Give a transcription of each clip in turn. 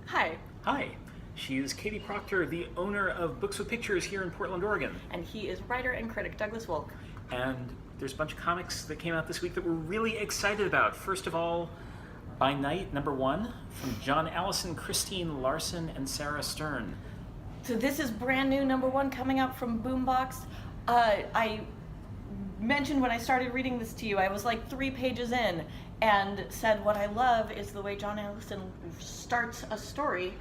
Hi. Hi. She is Katie Proctor, the owner of Books with Pictures here in Portland, Oregon. And he is writer and critic Douglas Wolk. And there's a bunch of comics that came out this week that we're really excited about. First of all, By Night, #1, from John Allison, Christine Larson, and Sarah Stern. So this is brand new #1 coming out from Boombox. I mentioned when I started reading this to you, I was like 3 pages in and said what I love is the way John Allison starts a story,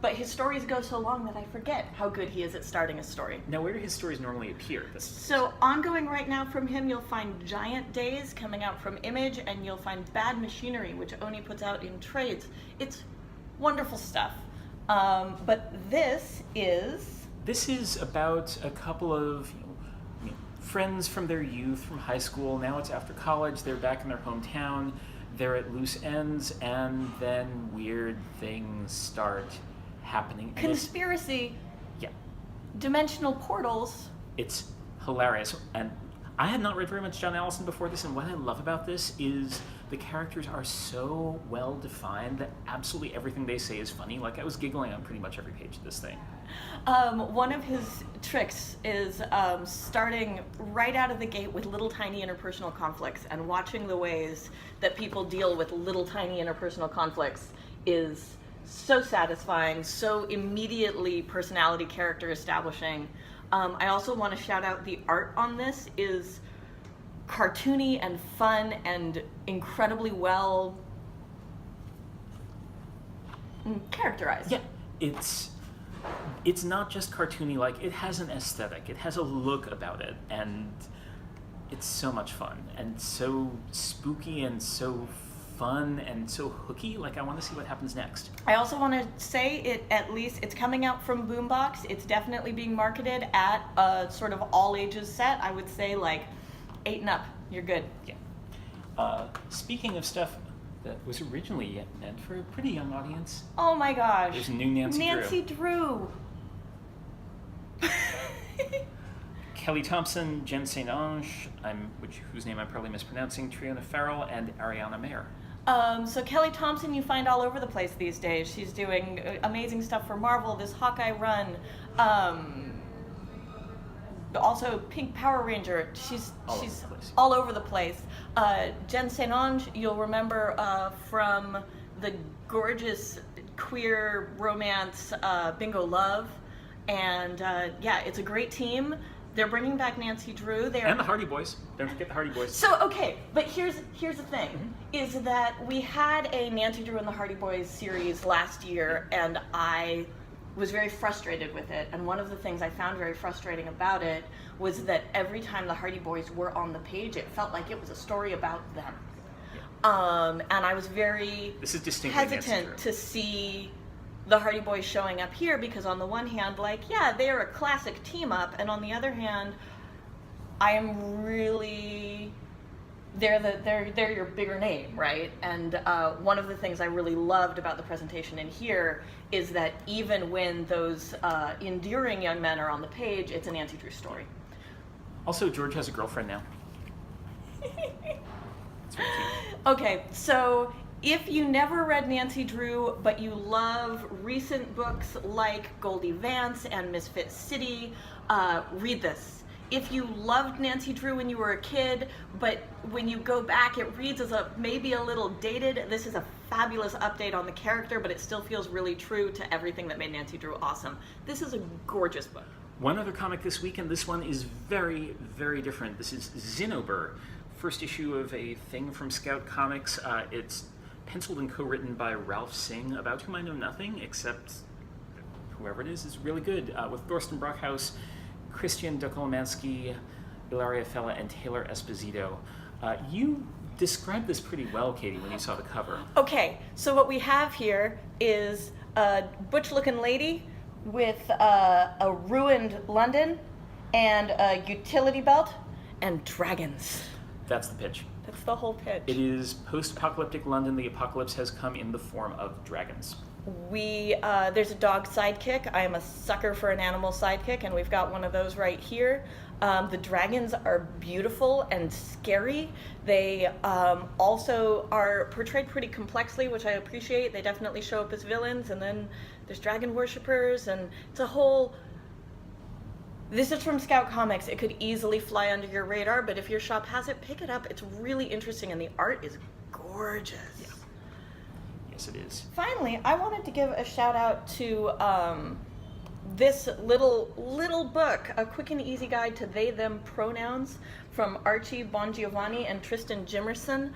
but his stories go so long that I forget how good he is at starting a story. Now, where do his stories normally appear? So ongoing right now from him, you'll find Giant Days coming out from Image, and you'll find Bad Machinery, which Oni puts out in trades. It's wonderful stuff. But this is about a couple of friends from their youth, from high school. Now it's after college. They're back in their hometown. They're at loose ends, and then weird things start happening. Conspiracy. Yeah. Dimensional portals. It's hilarious. And I had not read very much John Allison before this, and what I love about this is the characters are so well defined that absolutely everything they say is funny. Like, I was giggling on pretty much every page of this thing. One of his tricks is starting right out of the gate with little tiny interpersonal conflicts, and watching the ways that people deal with little tiny interpersonal conflicts is so satisfying, so immediately personality character establishing. I also want to shout out the art on this is cartoony and fun and incredibly well characterized. Yeah, it's not just cartoony, like, it has an aesthetic, it has a look about it, and it's so much fun, and so spooky, and so fun, and so hooky. Like, I want to see what happens next. I also want to say it's coming out from Boombox. It's definitely being marketed at a sort of all ages set. I would say like 8 and up. You're good. Yeah. Speaking of stuff that was originally meant for a pretty young audience. Oh my gosh. There's new Nancy Drew. Kelly Thompson, Jensen, whose name I'm probably mispronouncing, Triona Farrell, and Ariana Mayer. So Kelly Thompson you find all over the place these days. She's doing amazing stuff for Marvel, this Hawkeye run. Also Pink Power Ranger. She's all over the place. Jensen, you'll remember from the gorgeous queer romance Bingo Love. And yeah, it's a great team. They're bringing back Nancy Drew. And the Hardy Boys. Don't forget the Hardy Boys. So, okay, but here's the thing, is that we had a Nancy Drew and the Hardy Boys series last year, and I was very frustrated with it. And one of the things I found very frustrating about it was that every time the Hardy Boys were on the page, it felt like it was a story about them. Yeah. And I was very hesitant to see the Hardy Boys showing up here, because on the one hand, like, yeah, they're a classic team up, and on the other hand, I am really, they're your bigger name, right? And one of the things I really loved about the presentation in here is that even when those endearing young men are on the page, it's a Nancy Drew story. Also, George has a girlfriend now. It's very cute. Okay, so if you never read Nancy Drew, but you love recent books like Goldie Vance and Misfit City, read this. If you loved Nancy Drew when you were a kid, but when you go back, it reads as maybe a little dated. This is a fabulous update on the character, but it still feels really true to everything that made Nancy Drew awesome. This is a gorgeous book. One other comic this week, and this one is very, very different. This is Zinnober, first issue of a thing from Scout Comics. It's penciled and co-written by Ralph Singh, about whom I know nothing, except whoever it is really good, with Thorsten Brockhaus, Christian Dokolomansky, Ilaria Fella, and Taylor Esposito. You described this pretty well, Katie, when you saw the cover. Okay, so what we have here is a butch-looking lady with a ruined London and a utility belt and dragons. That's the pitch. What's the whole pitch? It is post-apocalyptic London. The apocalypse has come in the form of dragons. There's a dog sidekick. I am a sucker for an animal sidekick, and we've got one of those right here. The dragons are beautiful and scary. They also are portrayed pretty complexly, which I appreciate. They definitely show up as villains, and then there's dragon worshippers, and it's a whole... This is from Scout Comics. It could easily fly under your radar, but if your shop has it, pick it up. It's really interesting, and the art is gorgeous. Yeah. Yes, it is. Finally, I wanted to give a shout out to this little book, A Quick and Easy Guide to They Them Pronouns from Archie Bongiovanni and Tristan Jimerson.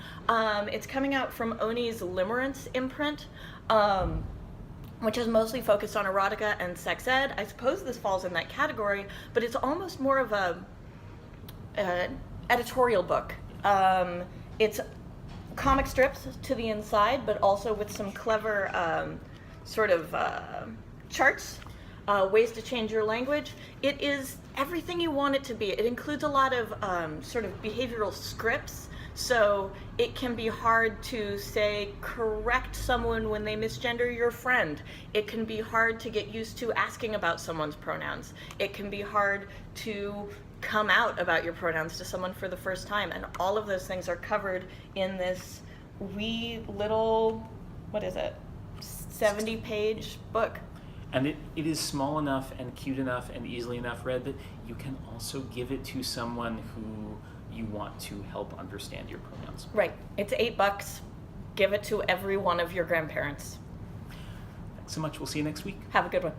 It's coming out from Oni's Limerence imprint, which is mostly focused on erotica and sex ed. I suppose this falls in that category, but it's almost more of a editorial book. It's comic strips to the inside, but also with some clever charts, ways to change your language. It is everything you want it to be. It includes a lot of sort of behavioral scripts, so it can be hard to, say, correct someone when they misgender your friend. It can be hard to get used to asking about someone's pronouns. It can be hard to come out about your pronouns to someone for the first time, and all of those things are covered in this wee little, 70-page book. And it is small enough and cute enough and easily enough read that you can also give it to someone who you want to help understand your pronouns. Right. It's $8. Give it to every one of your grandparents. Thanks so much. We'll see you next week. Have a good one.